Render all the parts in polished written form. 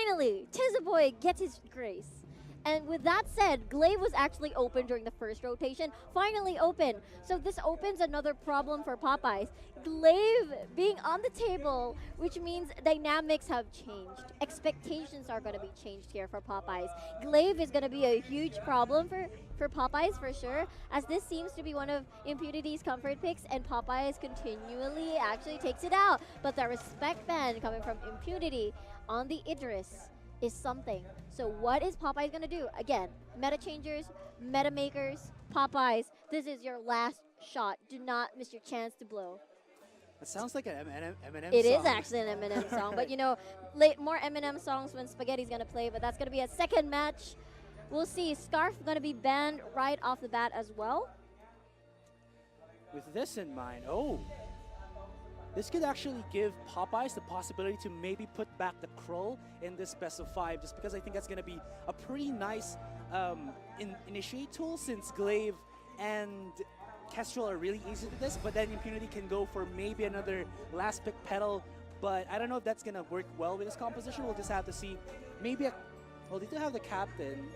Finally, Tizaboy gets his grace. And with that said, Glaive was actually open during the first rotation, finally open. So this opens another problem for Popeyes. Glaive being on the table, which means dynamics have changed. Expectations are going to be changed here for Popeyes. Glaive is going to be a huge problem for Popeyes for sure, as this seems to be one of Impunity's comfort picks, and Popeyes continually actually takes it out. But the respect ban coming from Impunity on the Idris is something. So what is Popeyes going to do? Again, meta changers, meta makers, Popeyes, this is your last shot. Do not miss your chance to blow. It sounds like an Eminem It song. is actually an Eminem song, but you know, more Eminem songs when Spaghetti's going to play, but that's going to be a second match. We'll see. Scarf going to be banned right off the bat as well. With this in mind, this could actually give Popeyes the possibility to maybe put back the Krull in this best of 5, just because I think that's going to be a pretty nice initiate tool, since Glaive and Kestrel are really easy to this, but then Impunity can go for maybe another last pick Petal, but I don't know if that's going to work well with this composition. We'll just have to see. Maybe, well, they do have the captain.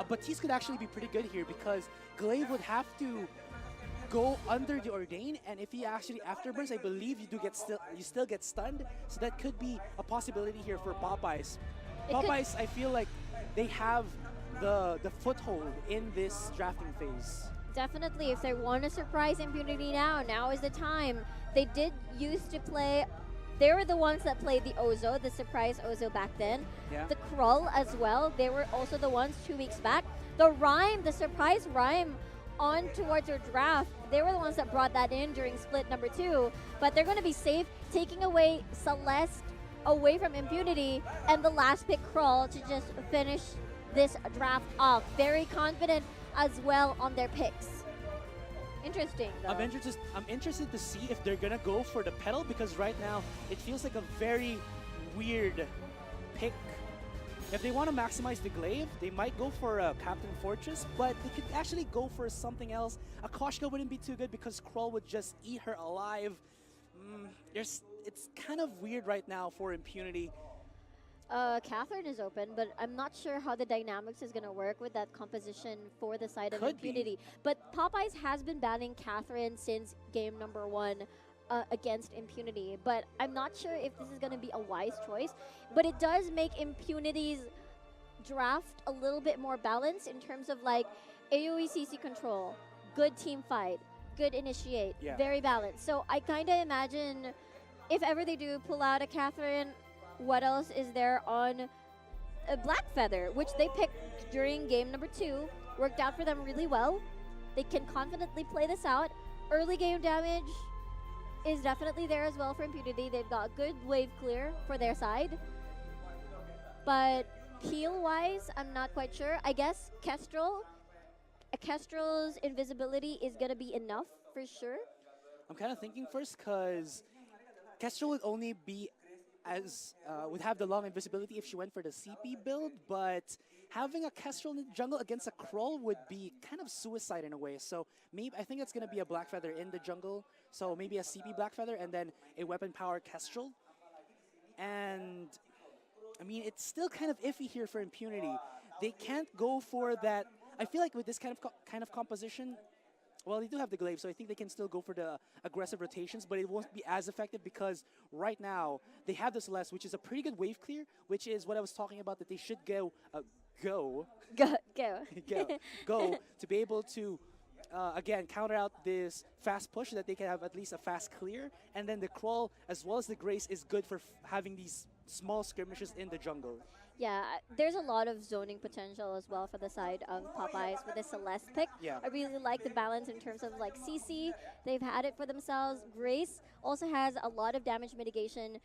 Batiste could actually be pretty good here, because Glaive would have to go under the Ordain, and if he actually afterburns, I believe you still get stunned, so that could be a possibility here for Popeyes. Popeyes, I feel like they have the foothold in this drafting phase. Definitely, if they want to surprise Impunity now is the time. They did used to play, they were the ones that played the Ozo, the surprise Ozo back then. Yeah. The Krull as well, they were also the ones 2 weeks back. The Rhyme, the surprise Rhyme on towards your draft, they were the ones that brought that in during split number 2, but they're going to be safe, taking away Celeste away from Impunity and the last pick Krull to just finish this draft off. Very confident as well on their picks. Interesting, though. I'm interested to see if they're gonna go for the Petal, because right now it feels like a very weird pick. If they want to maximize the Glaive, they might go for a Captain Fortress, but they could actually go for something else. A Koshka wouldn't be too good, because Krull would just eat her alive. It's kind of weird right now for Impunity. Catherine is open, but I'm not sure how the dynamics is going to work with that composition for the side of Impunity. But Popeyes has been banning Catherine since game number 1 against Impunity, but I'm not sure if this is going to be a wise choice. But it does make Impunity's draft a little bit more balanced in terms of like AoE CC control, good team fight, good initiate, very balanced. So I kind of imagine if ever they do pull out a Catherine, what else is there on a Black Feather, which they picked during game number 2, worked out for them really well. They can confidently play this out. Early game damage is definitely there as well for Impunity. They've got good wave clear for their side. But heal-wise, I'm not quite sure. I guess Kestrel's invisibility is going to be enough for sure. I'm kind of thinking first, because Kestrel would only be would have the long invisibility if she went for the CP build, but having a Kestrel in the jungle against a Krull would be kind of suicide in a way. So maybe I think it's going to be a Black Feather in the jungle. So maybe a CP Black Feather and then a weapon power Kestrel. And I mean, it's still kind of iffy here for Impunity. They can't go for that. I feel like with this kind of composition, well, they do have the Glaive, so I think they can still go for the aggressive rotations, but it won't be as effective, because right now they have the Celeste, which is a pretty good wave clear, which is what I was talking about, that they should go to be able to, again, counter out this fast push, so that they can have at least a fast clear. And then the Krull, as well as the Grace, is good for having these small skirmishes in the jungle. Yeah, there's a lot of zoning potential as well for the side of Popeyes with the Celeste pick. Yeah. I really like the balance in terms of like CC. They've had it for themselves. Grace also has a lot of damage mitigation.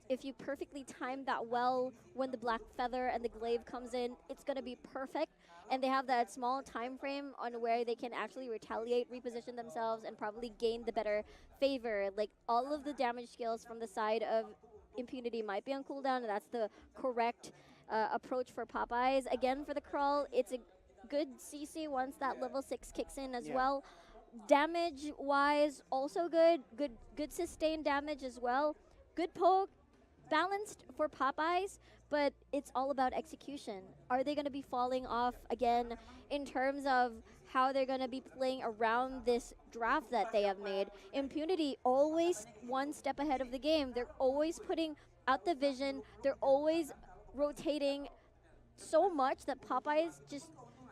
If you perfectly time that well when the Black Feather and the Glaive comes in, it's going to be perfect. And they have that small time frame on where they can actually retaliate, reposition themselves, and probably gain the better favor. Like all of the damage skills from the side of Impunity might be on cooldown, and that's the correct approach for Popeyes. Again, for the Krull, it's a good CC once that level 6 kicks in as well. Damage-wise, also good. Good sustained damage as well. Good poke. balanced for Popeyes, but it's all about execution. Are they going to be falling off again in terms of how they're going to be playing around this draft that they have made? Impunity always one step ahead of the game. They're always putting out the vision. They're always rotating so much that Popeyes just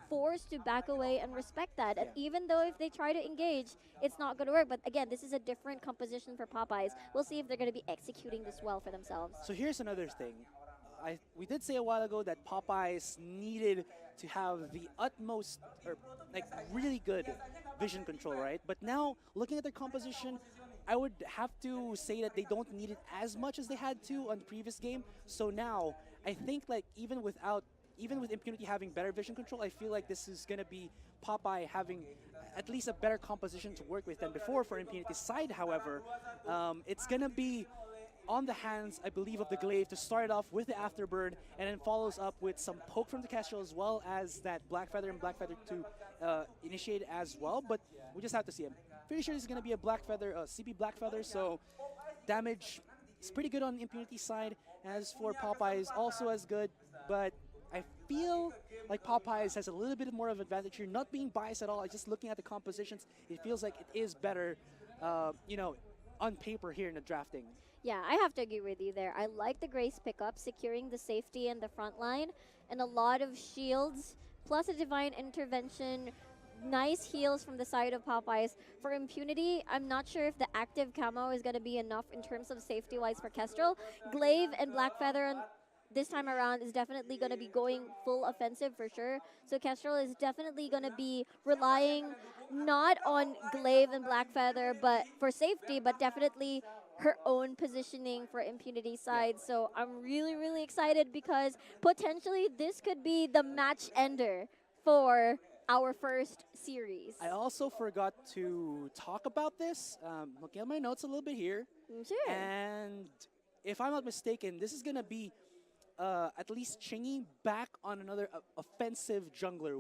forced to back away and respect that. And even though if they try to engage, it's not going to work. But again, this is a different composition for Popeyes. We'll see if they're going to be executing this well for themselves. So here's another thing. We did say a while ago that Popeyes needed to have the utmost, or like really good vision control, right? But now, looking at their composition, I would have to say that they don't need it as much as they had to on the previous game. So now, I think like even with Impunity having better vision control, I feel like this is going to be Popeye having at least a better composition to work with than before for Impunity's side. However, it's going to be on the hands, I believe, of the Glaive to start off with the Afterburn, and then follows up with some poke from the Kestrel as well as that Black Feather and Black Feather to initiate as well. But we just have to see him. Pretty sure this is going to be a Black Feather, CP Black Feather, so damage is pretty good on Impunity's side. As for Popeyes, also as good, but I feel like Popeyes has a little bit more of advantage here. Not being biased at all, just looking at the compositions, it feels like it is better, on paper here in the drafting. Yeah, I have to agree with you there. I like the Grace pickup, securing the safety in the front line, and a lot of shields, plus a Divine Intervention. Nice heals from the side of Popeyes. For Impunity, I'm not sure if the active camo is going to be enough in terms of safety-wise for Kestrel. Glaive and Black Feather this time around is definitely going to be going full offensive for sure. So Kestrel is definitely going to be relying not on Glaive and Black Feather but for safety, but definitely her own positioning for Impunity side. Yeah. So I'm really, really excited because potentially this could be the match ender for our first series. I also forgot to talk about this. Looking at my notes a little bit here. Sure. And if I'm not mistaken, this is going to be at least Chingy back on another offensive jungler,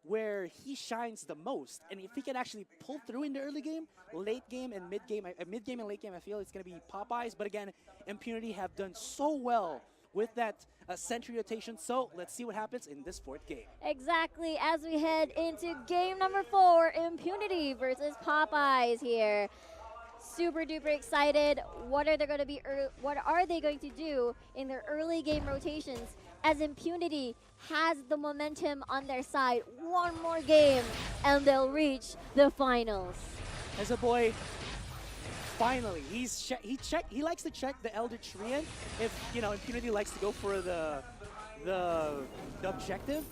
where he shines the most. And if he can actually pull through in the early game, late game and mid game, and late game, I feel it's going to be Popeyes. But again, Impunity have done so well with that sentry rotation. So let's see what happens in this fourth game. Exactly, as we head into game number 4, Impunity versus Popeyes here. Super duper excited. What are they going to do in their early game rotations as Impunity has the momentum on their side? One more game and they'll reach the finals. As a boy, finally, he likes to check the Elder Treant if Impunity likes to go for the objective.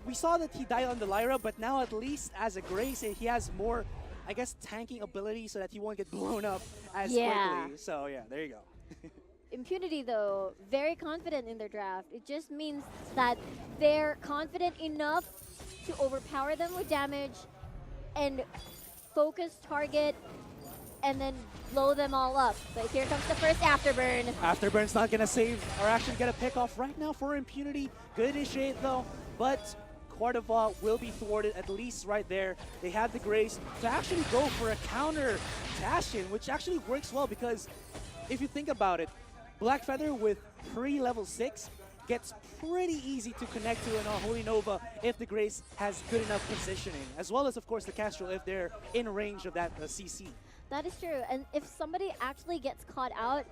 We saw that he died on the Lyra, but now at least as a Grace, he has more, I guess, tanking ability so that he won't get blown up as quickly. So yeah, there you go. Impunity, though, very confident in their draft. It just means that they're confident enough to overpower them with damage and focus target and then blow them all up. But here comes the first Afterburn. Afterburn's not going to save or actually get a pick off right now for Impunity. Good initiate, though, but Cordova will be thwarted at least right there. They had the grace to actually go for a counter Tashin, which actually works well because if you think about it, Black Feather with pre-level 6 gets pretty easy to connect to an Holy Nova if the Grace has good enough positioning, as well as, of course, the Kestrel if they're in range of that CC. That is true, and if somebody actually gets caught out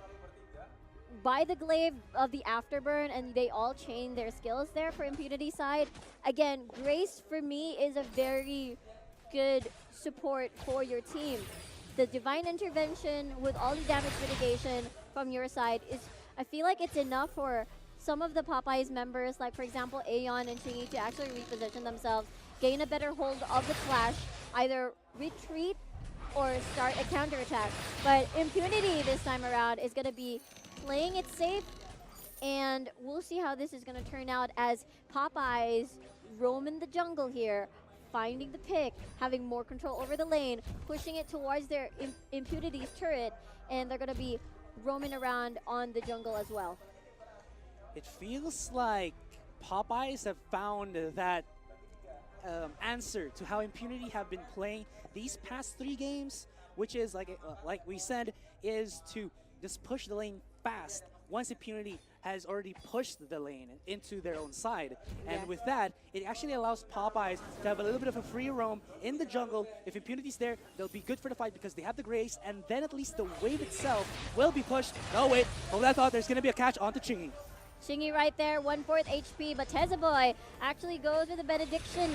by the glaive of the Afterburn and they all chain their skills there for Impunity side, again, Grace for me is a very good support for your team. The Divine Intervention with all the damage mitigation from your side is, I feel like it's enough for some of the Popeyes members, like for example Aeon and Chingy, to actually reposition themselves, gain a better hold of the clash, either retreat or start a counterattack. But Impunity this time around is going to be playing it safe, and we'll see how this is going to turn out as Popeyes roam in the jungle here, finding the pick, having more control over the lane, pushing it towards their Impunity's turret, and they're going to be roaming around on the jungle as well. It feels like Popeyes have found that answer to how Impunity have been playing these past 3 games, which is like we said, is to just push the lane fast once Impunity has already pushed the lane into their own side. And Yeah. with that, it actually allows Popeyes to have a little bit of a free roam in the jungle. If Impunity's there, they'll be good for the fight because they have the Grace, and then at least the wave itself will be pushed. Oh wait, hold that thought, there's going to be a catch onto Chingy. Shingy right there, 1/4 HP, but Tezaboy actually goes with the benediction,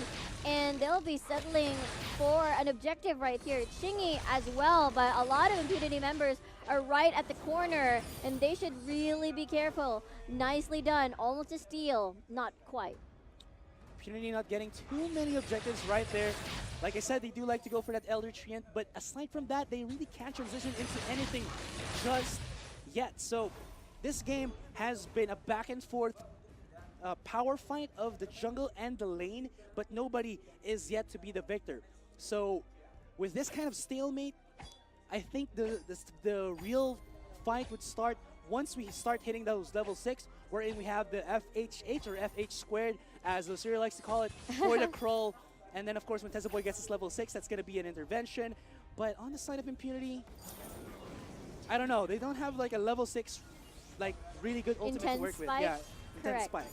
and they'll be settling for an objective right here. Shingy as well, but a lot of Impunity members are right at the corner, and they should really be careful. Nicely done, almost a steal, not quite. Impunity not getting too many objectives right there. Like I said, they do like to go for that Elder Treant, but aside from that, they really can't transition into anything just yet. So this game has been a back and forth power fight of the jungle and the lane, but nobody is yet to be the victor. So with this kind of stalemate, I think the real fight would start once we start hitting those level 6, wherein we have the FHH or FH squared, as Luceria likes to call it, for the Krull. And then, of course, when Tezaboy gets his level 6, that's going to be an intervention. But on the side of Impunity, I don't know. They don't have like a level 6, like really good ultimate to work with. Spike? Yeah, intense Correct. spike.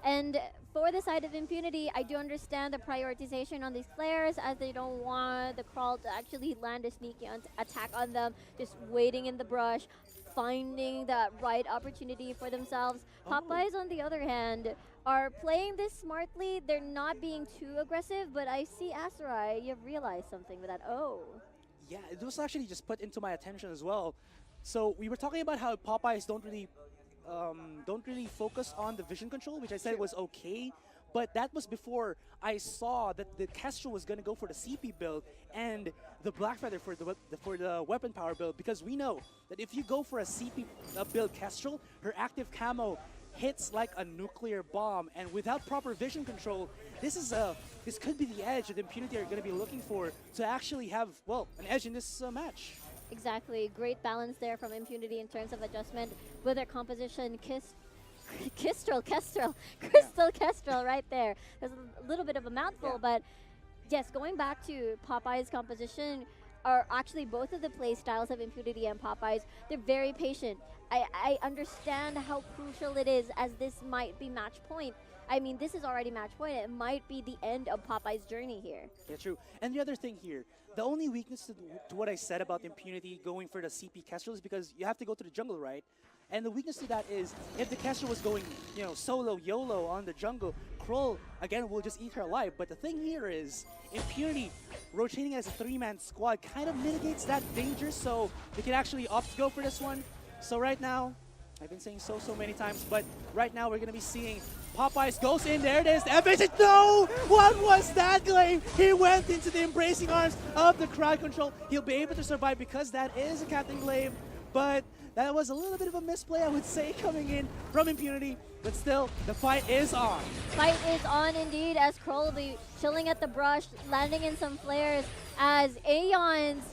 And for the side of Impunity, I do understand the prioritization on these players, as they don't want the Crawl to actually land a sneaky attack on them, just waiting in the brush, finding the right opportunity for themselves. Oh. Popeyes, on the other hand, are playing this smartly. They're not being too aggressive, but I see Asarai, you've realized something with that. Oh. Yeah, it was actually just put into my attention as well. So we were talking about how Popeyes don't really focus on the vision control, which I said was okay. But that was before I saw that the Kestrel was going to go for the CP build and the Blackfeather for the weapon power build, because we know that if you go for a CP build Kestrel, her active camo hits like a nuclear bomb, and without proper vision control, this could be the edge that Impunity are going to be looking for to actually have, well, an edge in this match. Exactly. Great balance there from Impunity in terms of adjustment with their composition. Crystal Kestrel right there. There's a little bit of a mouthful, but yes, going back to Popeye's composition, are actually both of the play styles of Impunity and Popeyes, they're very patient. I understand how crucial it is, as this might be match point. I mean, this is already match point. It might be the end of Popeye's journey here. Yeah, true. And the other thing here, the only weakness to what I said about Impunity going for the CP Kestrel is because you have to go to the jungle, right? And the weakness to that is if the Kestrel was going, solo YOLO on the jungle, Krull, again, will just eat her alive. But the thing here is Impunity rotating as a 3-man squad kind of mitigates that danger, so they can actually opt to go for this one. So right now, I've been saying so many times, but right now we're going to be seeing Popeyes goes in. There it is. The FH. No! What was that, Glaive? He went into the embracing arms of the crowd control. He'll be able to survive because that is a Captain Glaive, but that was a little bit of a misplay, I would say, coming in from Impunity. But still, the fight is on. Fight is on indeed, as Krull will be chilling at the brush, landing in some flares, as Aeon's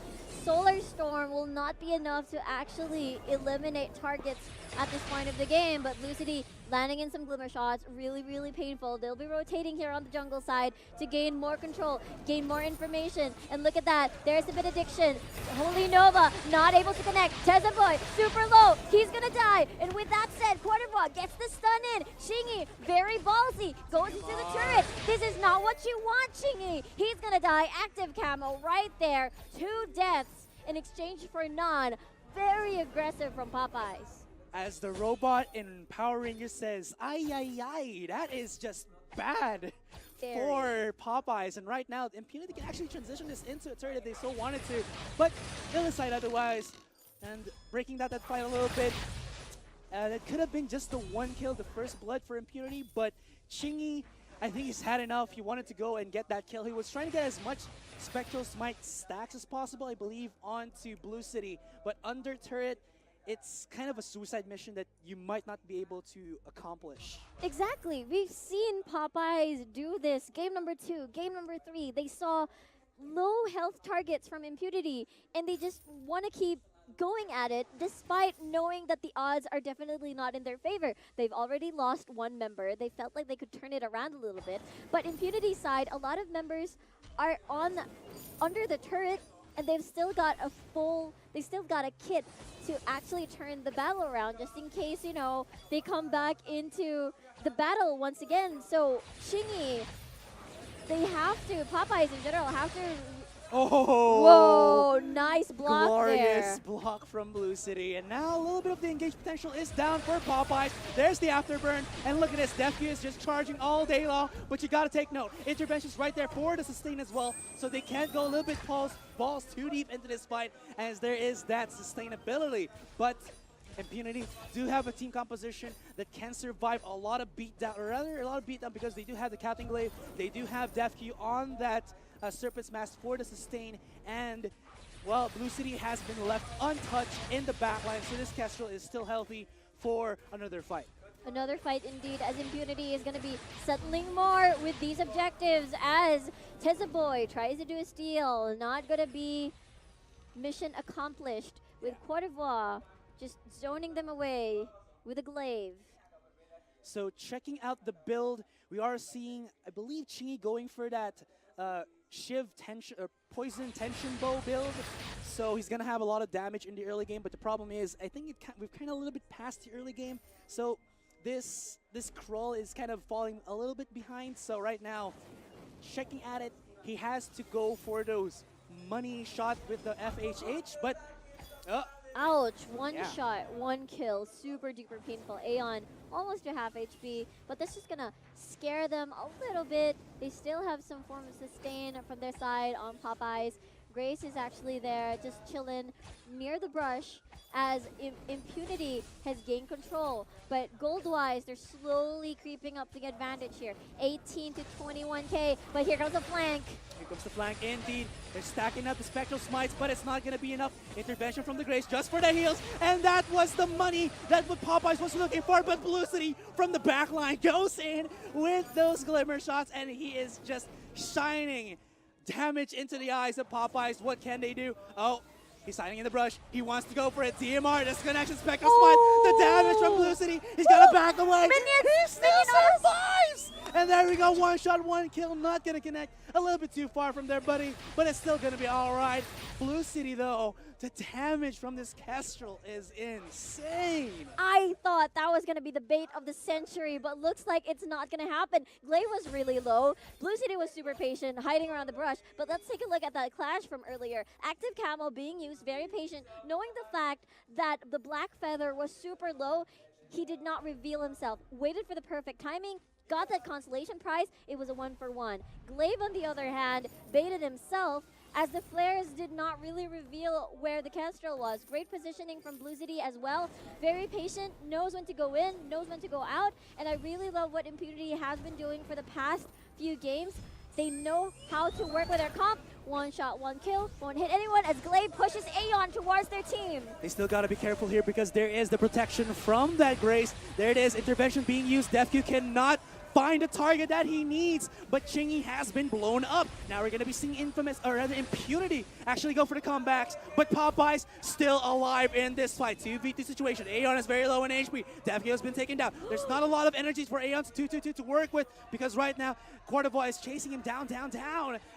Solar Storm will not be enough to actually eliminate targets at this point of the game, but Lucity landing in some glimmer shots, really painful. They'll be rotating here on the jungle side to gain more control, gain more information, and look at that, there's the benediction. Holy Nova not able to connect. Tezaboy super low, he's gonna die, and with that said, Quarterboy gets the stun in. Shingy, very ballsy, goes into the turret. This is not what you want, Shingy. He's gonna die, active camo right there. 2 deaths in exchange for none. Very aggressive from Popeyes. As the robot in Power Rangers says, ay, that is just bad for Popeyes. And right now, Impunity can actually transition this into a turret if they so wanted to, but they'll decide otherwise. And breaking that fight a little bit, that could have been just the 1 kill, the first blood for Impunity, but Chingy, I think he's had enough. He wanted to go and get that kill. He was trying to get as much Spectral Smite stacks as possible, I believe, onto Blue City, but under turret, it's kind of a suicide mission that you might not be able to accomplish. Exactly. We've seen Popeyes do this. Game number 2, game number 3. They saw low health targets from Impunity, and they just want to keep going at it despite knowing that the odds are definitely not in their favor. They've already lost 1 member. They felt like they could turn it around a little bit. But Impunity side, a lot of members are under the turret, and they've still got a kit to actually turn the battle around, just in case, you know, they come back into the battle once again. So Chingy, Popeyes in general have to. Oh! Whoa, nice block Glorious there. block from Blue City. And now a little bit of the engaged potential is down for Popeyes. There's the afterburn. And look at this. Defky is just charging all day long. But you got to take note. Intervention's right there for the sustain as well. So they can't go a little bit balls too deep into this fight, as there is that sustainability. But Impunity do have a team composition that can survive a lot of beatdown, or rather a lot of beatdown, because they do have the Captain Glaive. They do have DefQ on that Serpent's Mask for the sustain, and well, Blue City has been left untouched in the backline, so this Kestrel is still healthy for another fight. Another fight indeed, as Impunity is going to be settling more with these objectives, as Tezaboy tries to do a steal. Not going to be mission accomplished, with Cote d'Ivoire just zoning them away with a glaive. So checking out the build, we are seeing, I believe, Chingy going for that Shiv tension or poison tension bow build, so he's gonna have a lot of damage in the early game. But the problem is, I think we've kind of a little bit past the early game, so this Krull is kind of falling a little bit behind. So right now, checking at it, he has to go for those money shot with the FHH, but ouch, one shot, one kill, super duper painful. Aeon almost to half HP, but this is gonna scare them a little bit. They still have some form of sustain from their side on Popeyes. Grace is actually there, just chilling near the brush, as Impunity has gained control. But gold-wise, they're slowly creeping up the advantage here. 18 to 21k, but here comes the flank. Here comes the flank, indeed. They're stacking up the Spectral Smites, but it's not going to be enough. Intervention from the Grace just for the heals, and that was the money that what Popeyes was looking for. But Blue City from the back line goes in with those Glimmer shots, and he is just shining damage into the eyes of Popeyes. What can they do? Oh, he's hiding in the brush. He wants to go for it. DMR, disconnection, Spectral Smite. The damage from Blue City. He's got to back away. He still survives! And there we go. One shot, one kill. Not going to connect. A little bit too far from there, buddy. But it's still going to be all right. Blue City, though, the damage from this Kestrel is insane. I thought that was going to be the bait of the century, but looks like it's not going to happen. Glaive was really low. Blue City was super patient, hiding around the brush. But let's take a look at that clash from earlier. Active camo being used, very patient, knowing the fact that the Black Feather was super low. He did not reveal himself. Waited for the perfect timing. Got that consolation prize. It was a 1-for-1. Glaive, on the other hand, baited himself, as the flares did not really reveal where the Kestrel was. Great positioning from Blue City as well. Very patient, knows when to go in, knows when to go out, and I really love what Impunity has been doing for the past few games. They know how to work with their comp. One shot, one kill, won't hit anyone, as Glaive pushes Aeon towards their team. They still got to be careful here, because there is the protection from that Grace. There it is, intervention being used. DefQ cannot find a target that he needs, but Chingy has been blown up. Now we're going to be seeing Impunity actually go for the comebacks, but Popeyes still alive in this fight. 2v2 situation. Aeon is very low in HP. DefQ has been taken down. There's not a lot of energies for Aeon to work with, because right now Cote d'Ivoire is chasing him down.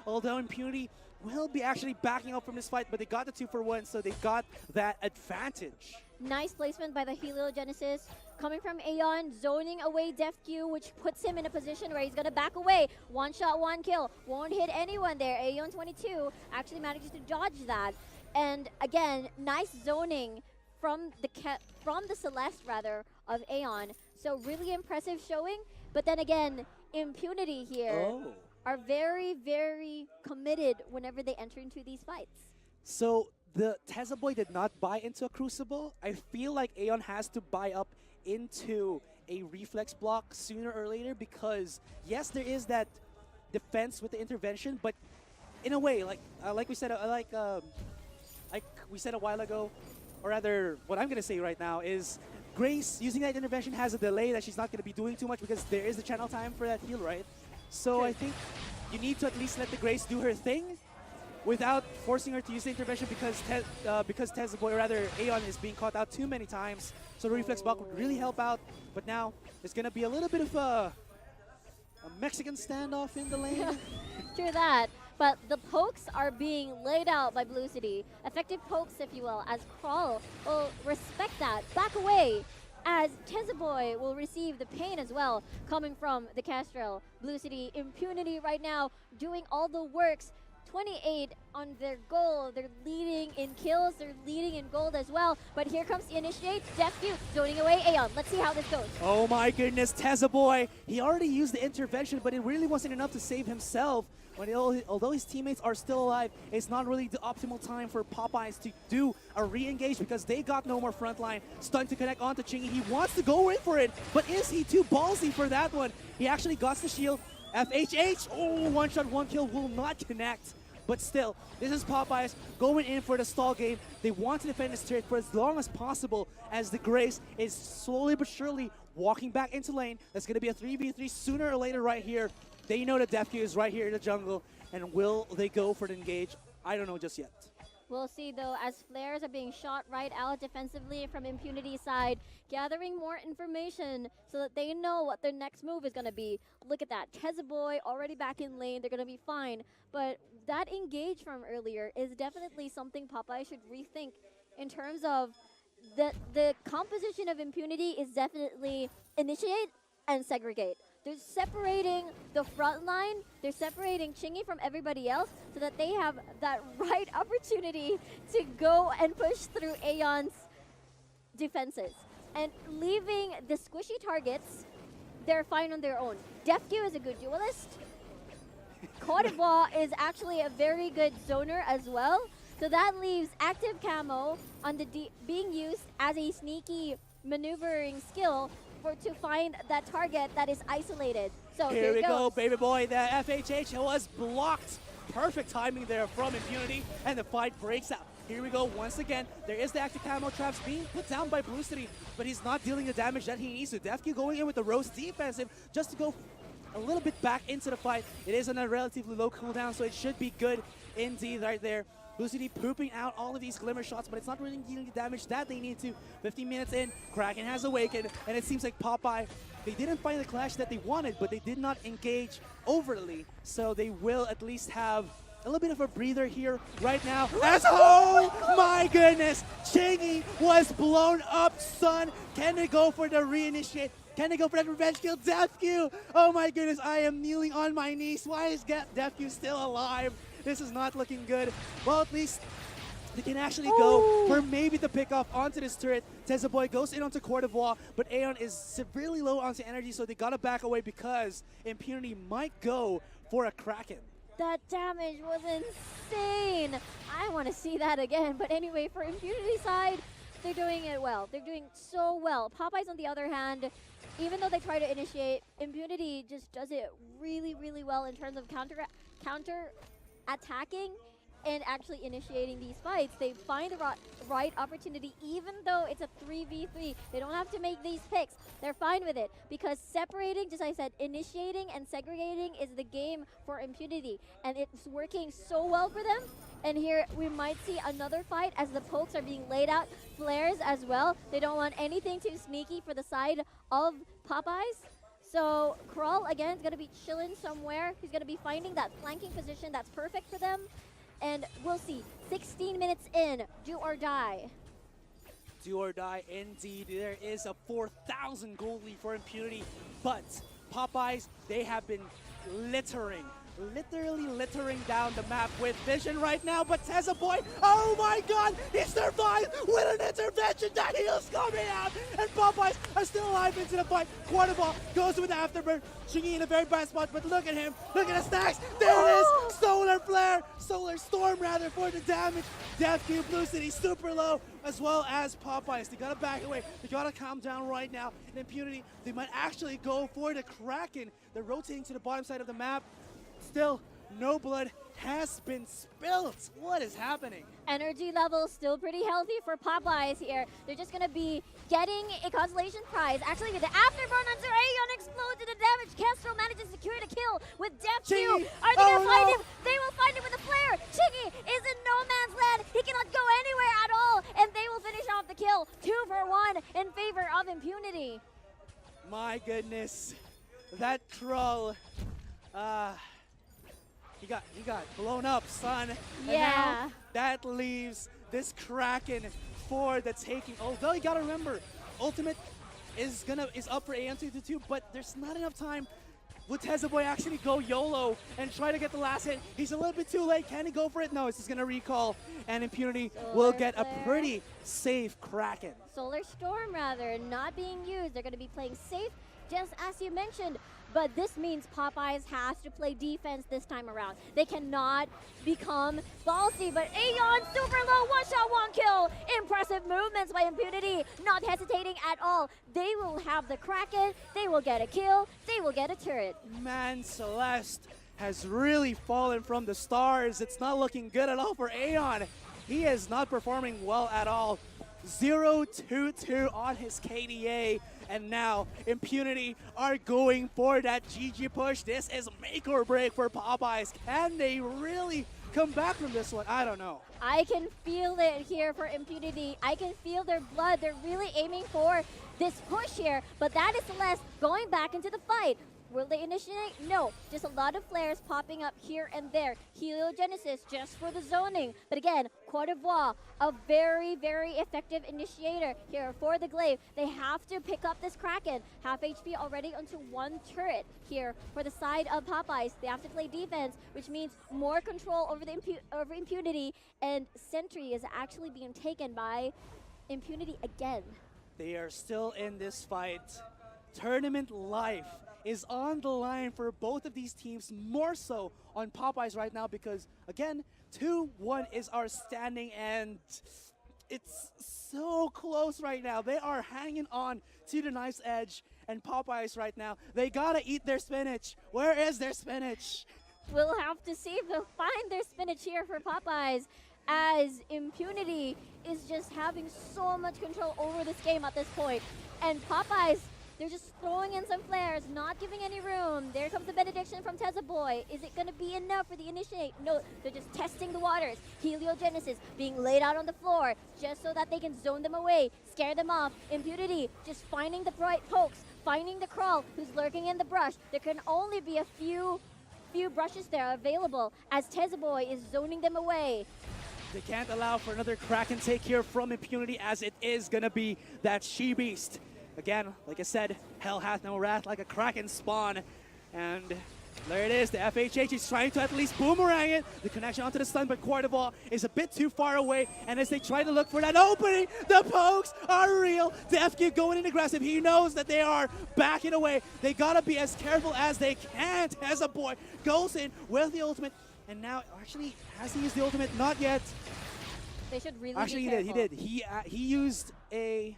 Although Impunity will be actually backing up from this fight, but they got the 2-for-1, so they got that advantage. Nice placement by the Heliogenesis. Coming from Aeon, zoning away DefQ, which puts him in a position where he's going to back away. One shot, one kill. Won't hit anyone there. Aeon 22 actually manages to dodge that. And again, nice zoning from the Celeste, rather, of Aeon. So really impressive showing. But then again, Impunity here are very, very committed whenever they enter into these fights. So the Tezaboy did not buy into a Crucible. I feel like Aeon has to buy up into a reflex block sooner or later, because yes, there is that defense with the intervention, but in a way, like we said, like we said a while ago, or rather, what I'm gonna say right now is, Grace using that intervention has a delay that she's not gonna be doing too much, because there is the channel time for that heal, right? So I think you need to at least let the Grace do her thing without forcing her to use the intervention, because Tezaboy, or rather Aeon, is being caught out too many times. So the reflex block would really help out. But now there's going to be a little bit of a Mexican standoff in the lane. True that. But the pokes are being laid out by Blue City. Effective pokes, if you will, as Crawl will respect that. Back away, as Tezaboy will receive the pain as well, coming from the Castrel. Blue City Impunity right now doing all the works. 28 on their goal. They're leading in kills. They're leading in gold as well. But here comes the initiate. Deathview zoning away Aeon. Let's see how this goes. Oh my goodness, Tezaboy. He already used the intervention, but it really wasn't enough to save himself. Although his teammates are still alive, it's not really the optimal time for Popeyes to do a re-engage because they got no more frontline. Stun to connect onto Chingy. He wants to go in for it, but is he too ballsy for that one? He actually got the shield. FHH, oh, one shot, one kill will not connect. But still, this is Popeyes going in for the stall game. They want to defend this turret for as long as possible as the Grace is slowly but surely walking back into lane. That's going to be a 3v3 sooner or later right here. They know that Deathview is right here in the jungle. And will they go for the engage? I don't know just yet. We'll see, though, as flares are being shot right out defensively from Impunity side, gathering more information so that they know what their next move is going to be. Look at that. Tezaboy already back in lane. They're going to be fine. But that engage from earlier is definitely something Popeye should rethink in terms of the composition of Impunity is definitely initiate and segregate. They're separating the front line, they're separating Chingy from everybody else so that they have that right opportunity to go and push through Aeon's defenses. And leaving the squishy targets, they're fine on their own. Deathview is a good duelist. Cote d'Ivoire is actually a very good zoner as well. So that leaves active camo on the being used as a sneaky maneuvering skill to find that target that is isolated. So here we go, baby boy. The FHH was blocked. Perfect timing there from Impunity, and the fight breaks out. Here we go once again. There is the active camo traps being put down by Blue City, but he's not dealing the damage that he needs to. Deathview going in with the roast defensive just to go a little bit back into the fight. It is on a relatively low cooldown, so it should be good indeed right there. Blue City pooping out all of these glimmer shots, but it's not really dealing the damage that they need to. 15 minutes in, Kraken has awakened, and it seems like Popeye, they didn't find the clash that they wanted, but they did not engage overtly, so they will at least have a little bit of a breather here right now. Oh my goodness, Chingy was blown up, son. Can they go for the reinitiate? Can they go for that revenge kill? Deathview! Oh my goodness, I am kneeling on my knees. Why is Deathview still alive? This is not looking good. Well, at least they can actually go for maybe the pickoff onto this turret. Tezaboy goes in onto Cote d'Ivoire, but Aeon is severely low onto energy, so they gotta back away because Impunity might go for a Kraken. That damage was insane. I want to see that again. But anyway, for Impunity side, they're doing it well. They're doing so well. Popeyes, on the other hand, even though they try to initiate, Impunity just does it really, really well in terms of counter attacking and actually initiating these fights. They find the right opportunity, even though it's a 3v3. They don't have to make these picks. They're fine with it because separating, just like I said, initiating and segregating is the game for Impunity, and it's working so well for them. And here we might see another fight as the pokes are being laid out. Flares as well. They don't want anything too sneaky for the side of Popeyes. So Crawl, again, is going to be chilling somewhere. He's going to be finding that flanking position that's perfect for them. And we'll see. 16 minutes in, do or die. Do or die, indeed. There is a 4,000 gold lead for Impunity. But Popeyes, they have been literally littering down the map with vision right now. But Tezaboy, oh my god, he survived with an intervention. That heal's coming out, and Popeyes are still alive into the fight. Cote d'Ivoire goes with the afterburn. Chingy in a very bad spot, but look at him. Look at the stacks. There it is. Solar flare, solar storm rather, for the damage. Deathview, Blue City super low, as well as Popeyes. They gotta back away. They gotta calm down right now. In Impunity, they might actually go for the Kraken. They're rotating to the bottom side of the map. Still, no blood has been spilled. What is happening? Energy level still pretty healthy for Popeyes here. They're just going to be getting a consolation prize. Actually, with the afterburn onto Aeon explodes and the damage. Kestrel manages to secure the kill with Deathview. Are they going to find him? They will find him with a flare. Chingy is in no man's land. He cannot go anywhere at all. And they will finish off the kill. 2 for 1 in favor of Impunity. My goodness. That Krull. He got blown up, son. And Yeah. now that leaves this Kraken for the taking. Although you gotta remember, ultimate is up for AM222, but there's not enough time. Would Boy actually go YOLO and try to get the last hit? He's a little bit too late. Can he go for it? No, it's just gonna recall, and Impunity will get a pretty safe Kraken. Solar Storm, rather, not being used. They're going to be playing safe, just as you mentioned. But this means Popeyes has to play defense this time around. They cannot become ballsy. But Aeon, super low, one shot, one kill. Impressive movements by Impunity, not hesitating at all. They will have the Kraken, they will get a kill, they will get a turret. Man, Celeste has really fallen from the stars. It's not looking good at all for Aeon. He is not performing well at all. 0-2-2 on his KDA, and now Impunity are going for that GG push. This is make or break for Popeyes. Can they really come back from this one? I don't know. I can feel it here for Impunity. I can feel their blood. They're really aiming for this push here, but that is Celeste going back into the fight. Will they initiate? No. Just a lot of flares popping up here and there. Heliogenesis just for the zoning. But again, Cote d'Ivoire, a very, very effective initiator here for the Glaive. They have to pick up this Kraken. Half HP already onto one turret here for the side of Popeyes. They have to play defense, which means more control over the Impunity. And Sentry is actually being taken by Impunity again. They are still in this fight. Tournament life is on the line for both of these teams, more so on Popeyes right now because, again, 2-1 is our standing, and it's so close right now. They are hanging on to the knife's edge, and Popeyes right now, they gotta eat their spinach. Where is their spinach? We'll have to see if they'll find their spinach here for Popeyes, as Impunity is just having so much control over this game at this point. And Popeyes, they're just throwing in some flares, not giving any room. There comes the benediction from Boy. Is it going to be enough for the initiate? No, they're just testing the waters. Heliogenesis being laid out on the floor just so that they can zone them away, scare them off. Impunity just finding the bright pokes, finding the crawl who's lurking in the brush. There can only be a few brushes there available as Boy is zoning them away. They can't allow for another Kraken take here from Impunity, as it is going to be that She-Beast. Again, like I said, hell hath no wrath like a Kraken spawn. And there it is, the FHH is trying to at least boomerang it. The connection onto the stun, but Cote d'Ivoire is a bit too far away. And as they try to look for that opening, the pokes are real. The FQ going in aggressive. He knows that they are backing away. They gotta be as careful as they can. Boy goes in with the ultimate. And now, actually, has he used the ultimate? Not yet. They should really actually, be careful. He used a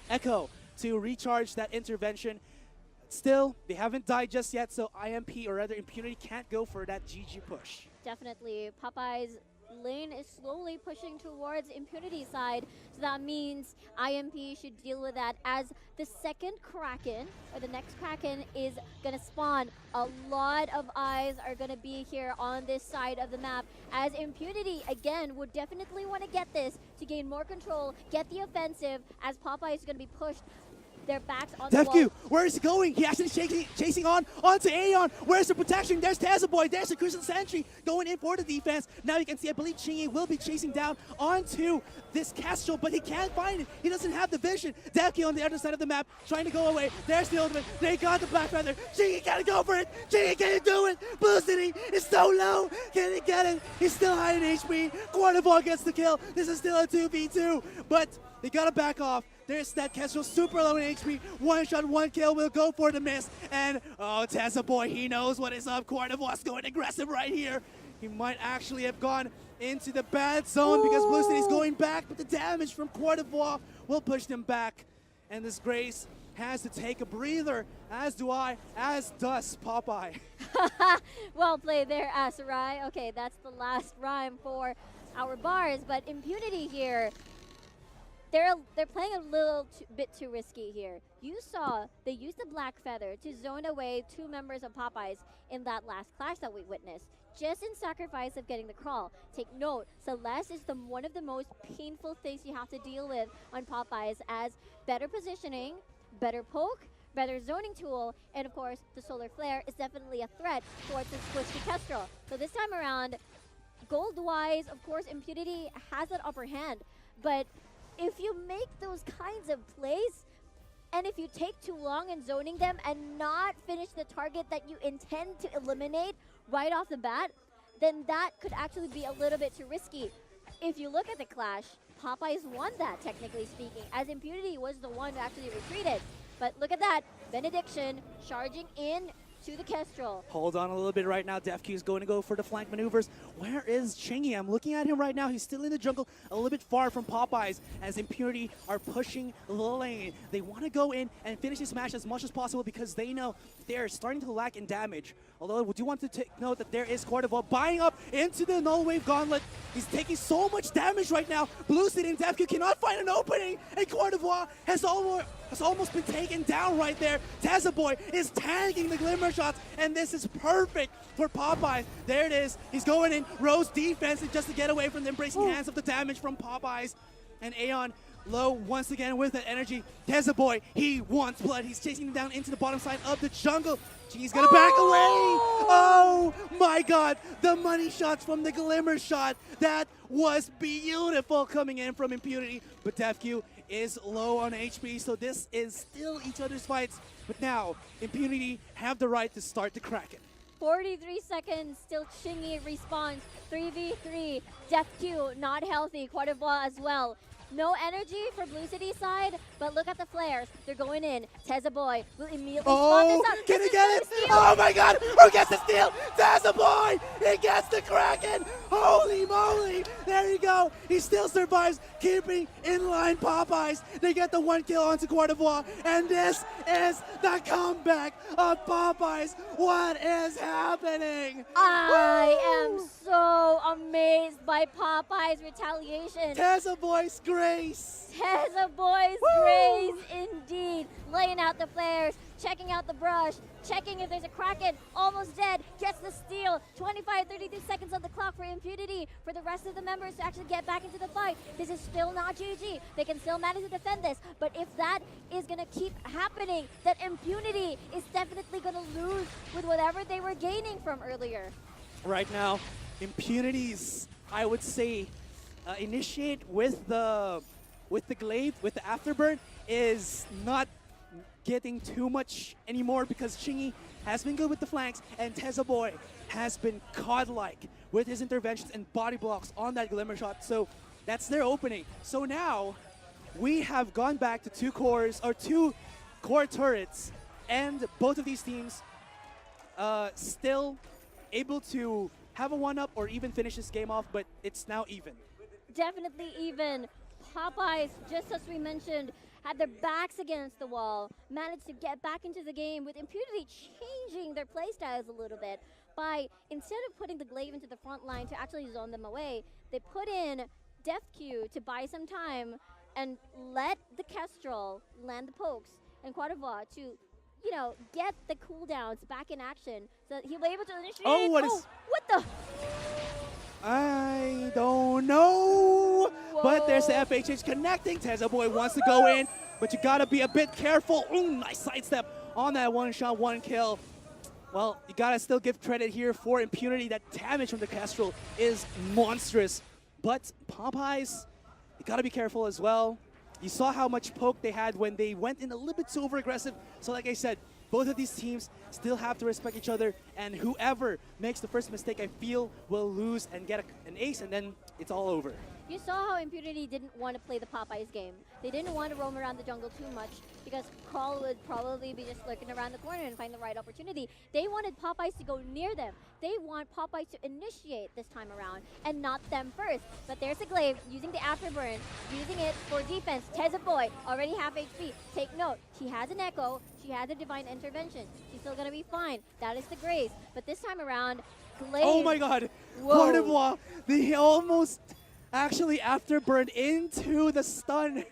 Echo to recharge that intervention. Still, they haven't died just yet, so IMP, or rather Impunity, can't go for that GG push. Definitely. Popeyes lane is slowly pushing towards Impunity side, so that means IMP should deal with that as the second Kraken, or the next Kraken, is going to spawn. A lot of eyes are going to be here on this side of the map, as Impunity, again, would definitely want to get this to gain more control, get the offensive, as Popeyes is going to be pushed. Their backs on the wall. Where is he going? He actually chasing onto Aeon. Where's the protection? There's Boy. There's the Crucial Sentry going in for the defense. Now you can see, I believe Chingy will be chasing down onto this Kestrel, but he can't find it. He doesn't have the vision. Devki on the other side of the map, trying to go away. There's the ultimate. They got the Black Feather. Chingy gotta go for it. Chingy, can you do it? Blue City is so low. Can he get it? He's still high in HP. Cote d'Ivoire gets the kill. This is still a 2v2, but they gotta back off. There's that Kestrel, super low in HP. One shot, one kill, will go for the miss. And, oh, Boy, he knows what is up. Cote d'Ivoire's going aggressive right here. He might actually have gone into the bad zone because Blue City's going back, but the damage from Cote d'Ivoire will push them back. And this Grace has to take a breather, as do I, as does Popeye. Well played there, Asarai. Okay, that's the last rhyme for our bars, but Impunity here, they're playing a little bit too risky here. You saw they used the Black Feather to zone away two members of Popeyes in that last clash that we witnessed, just in sacrifice of getting the crawl. Take note, Celeste is one of the most painful things you have to deal with on Popeyes, as better positioning, better poke, better zoning tool, and of course, the Solar Flare is definitely a threat towards the switch to Kestrel. So this time around, gold-wise, of course, Impunity has that upper hand, but if you make those kinds of plays, and if you take too long in zoning them and not finish the target that you intend to eliminate right off the bat, then that could actually be a little bit too risky. If you look at the clash, Popeyes won that, technically speaking, as Impunity was the one who actually retreated. But look at that, Benediction charging in to the Kestrel. Hold on a little bit right now. DefQ is going to go for the flank maneuvers. Where is Chingy? I'm looking at him right now. He's still in the jungle, a little bit far from Popeyes, as Impunity are pushing the lane. They want to go in and finish this match as much as possible because they know they're starting to lack in damage. Although I do want to take note that there is Cordoval buying up into the Null Wave Gauntlet. He's taking so much damage right now. Blue City and DefQ cannot find an opening, and Cordoval has almost been taken down right there. Tazaboy is tanking the Glimmer shots, and this is perfect for Popeyes. There it is. He's going in. Rose defense just to get away from the embracing hands of the damage from Popeyes. And Aeon low once again with that energy. Tazaboy, he wants blood. He's chasing him down into the bottom side of the jungle. He's gonna back away. Oh my god, the money shots from the Glimmer shot. That was beautiful coming in from Impunity, but DefQ is low on HP, so this is still each other's fights. But now, Impunity have the right to start the Kraken. 43 seconds, still Chingy responds. 3v3, DefQ not healthy, Quarterbois as well. No energy for Blue City side, but look at the flares. They're going in. Tazaboy will immediately spot this up. Can he get it? Oh my god! Who gets the steal? Tazaboy! He gets the Kraken! Holy moly! There you go. He still survives, keeping in line Popeyes. They get the 1 kill onto Quarterbois, and this is the comeback of Popeyes. What is happening? I am so amazed by Popeyes' retaliation. Tazaboy's grace. Tazaboy's grace indeed. Laying out the flares, checking out the brush, checking if there's a Kraken, almost dead, gets the steal. 25, 32 seconds on the clock for Impunity for the rest of the members to actually get back into the fight. This is still not GG. They can still manage to defend this, but if that is gonna keep happening, that Impunity is definitely gonna lose with whatever they were gaining from earlier. Right now, Impunity's, I would say, initiate with the glaive, with the afterburn, is not getting too much anymore because Chingy has been good with the flanks and Tazaboy has been godlike with his interventions and body blocks on that Glimmer shot. So that's their opening. So now we have gone back to two core turrets, and both of these teams still able to have a one-up or even finish this game off, but it's now even. Definitely even. Popeyes, just as we mentioned, had their backs against the wall, managed to get back into the game with Impunity changing their playstyles a little bit by, instead of putting the glaive into the front line to actually zone them away, they put in DefQ to buy some time and let the Kestrel land the pokes and Quarterbois to, you know, get the cooldowns back in action so that he'll be able to initiate. What the? I don't know. Whoa. But there's the FHH connecting. Tazaboy wants to go in, but you gotta be a bit careful. Ooh, nice sidestep on that one shot, 1 kill. Well, you gotta still give credit here for Impunity. That damage from the Kestrel is monstrous. But Popeyes, you gotta be careful as well. You saw how much poke they had when they went in a little bit too over-aggressive. So like I said, both of these teams still have to respect each other, and whoever makes the first mistake, I feel, will lose and get an ace, and then it's all over. You saw how Impunity didn't want to play the Popeyes game. They didn't want to roam around the jungle too much because Carl would probably be just lurking around the corner and find the right opportunity. They wanted Popeyes to go near them. They want Popeyes to initiate this time around and not them first. But there's a glaive using the afterburn, using it for defense. Tazaboy, already half HP. Take note, she has an echo, she has a divine intervention. She's still gonna be fine. That is the grace. But this time around, glaive. Oh my god, Cordovois, they almost actually afterburned into the stun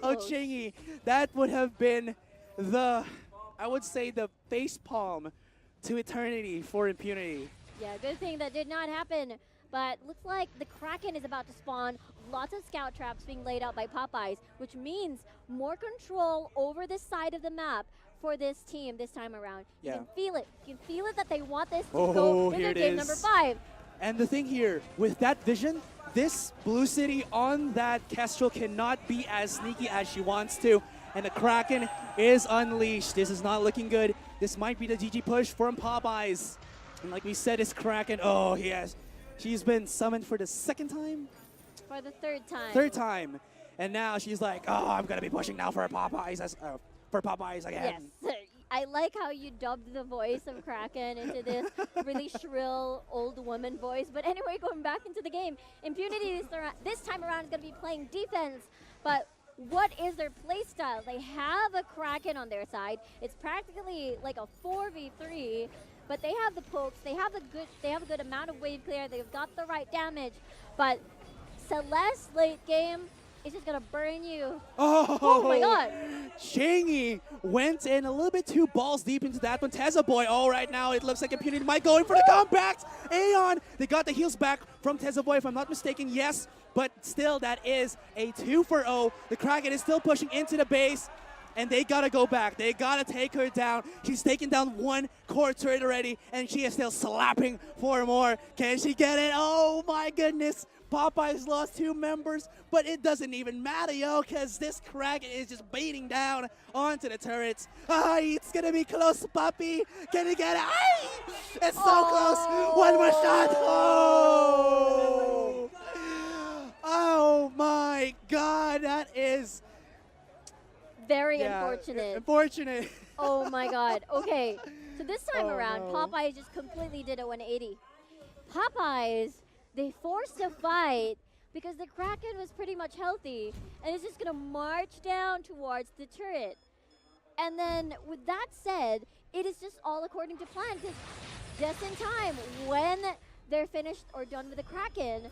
of Chingy. That would have been the, I would say, the face palm to eternity for Impunity. Yeah, good thing that did not happen. But looks like the Kraken is about to spawn. Lots of scout traps being laid out by Popeyes, which means more control over this side of the map for this team this time around. You Yeah. can feel it. You can feel it that they want this to Oh, go here into it game is. number 5. And the thing here, with that vision, this Blue City on that Kestrel cannot be as sneaky as she wants to. And the Kraken is unleashed. This is not looking good. This might be the GG push from Popeyes. And like we said, it's Kraken. Oh, yes. She's been summoned for the second time? For the third time. Third time. And now she's like, oh, I'm going to be pushing now for Popeyes. For Popeyes again. Yes. I like how you dubbed the voice of Kraken into this really shrill old woman voice. But anyway, going back into the game, Impunity this time around is going to be playing defense. But what is their play style? They have a Kraken on their side. It's practically like a 4v3, but they have the pokes. They have a good amount of wave clear. They've got the right damage. But Celeste late game is just gonna burn you. Oh my god. Chingy went in a little bit too balls deep into that one. Tezza Boy, all right now, it looks like Impunity might go in for the comeback. Aeon, they got the heals back from Tezza Boy, if I'm not mistaken, yes. But still, that is a 2-for-0. The Kraken is still pushing into the base, and they gotta go back. They gotta take her down. She's taken down one core turret already, and she is still slapping for more. Can she get it? Oh my goodness. Popeyes lost 2 members, but it doesn't even matter, yo, because this Kraken is just beating down onto the turrets. It's going to be close, Puppy. Can he get it? It's so close. One more shot. Oh, my God. That is very unfortunate. Unfortunate. Oh, my God. Okay, so this time around, no. Popeyes just completely did a 180. Popeyes, they forced a fight because the Kraken was pretty much healthy and it's just going to march down towards the turret. And then with that said, it is just all according to plan because just in time when they're finished or done with the Kraken,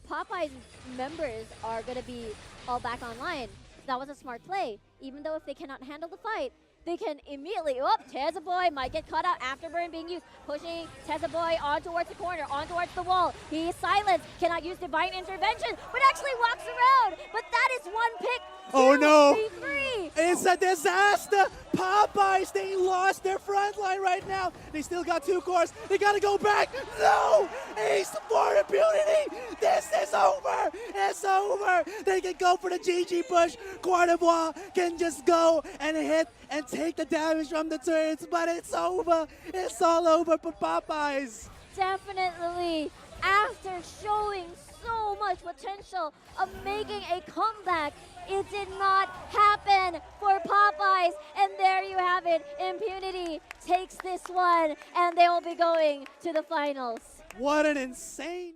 Popeyes members are going to be all back online. So that was a smart play. Even though if they cannot handle the fight, they can immediately, Tezza Boy might get cut out, Afterburn being used, pushing Tezza Boy on towards the corner, on towards the wall. He is silenced, cannot use Divine Intervention, but actually walks around. But that is one pick. Oh no! 3. It's a disaster! Popeyes, they lost their front line right now. They still got 2 cores. They gotta go back. No! Ace for Impunity! This is over! It's over! They can go for the GG push. Quarterbois can just go and hit and take the damage from the turrets, but it's over. It's all over for Popeyes. Definitely, after showing so much potential of making a comeback, it did not happen for Popeyes. And there you have it. Impunity takes this one, and they will be going to the finals. What an insane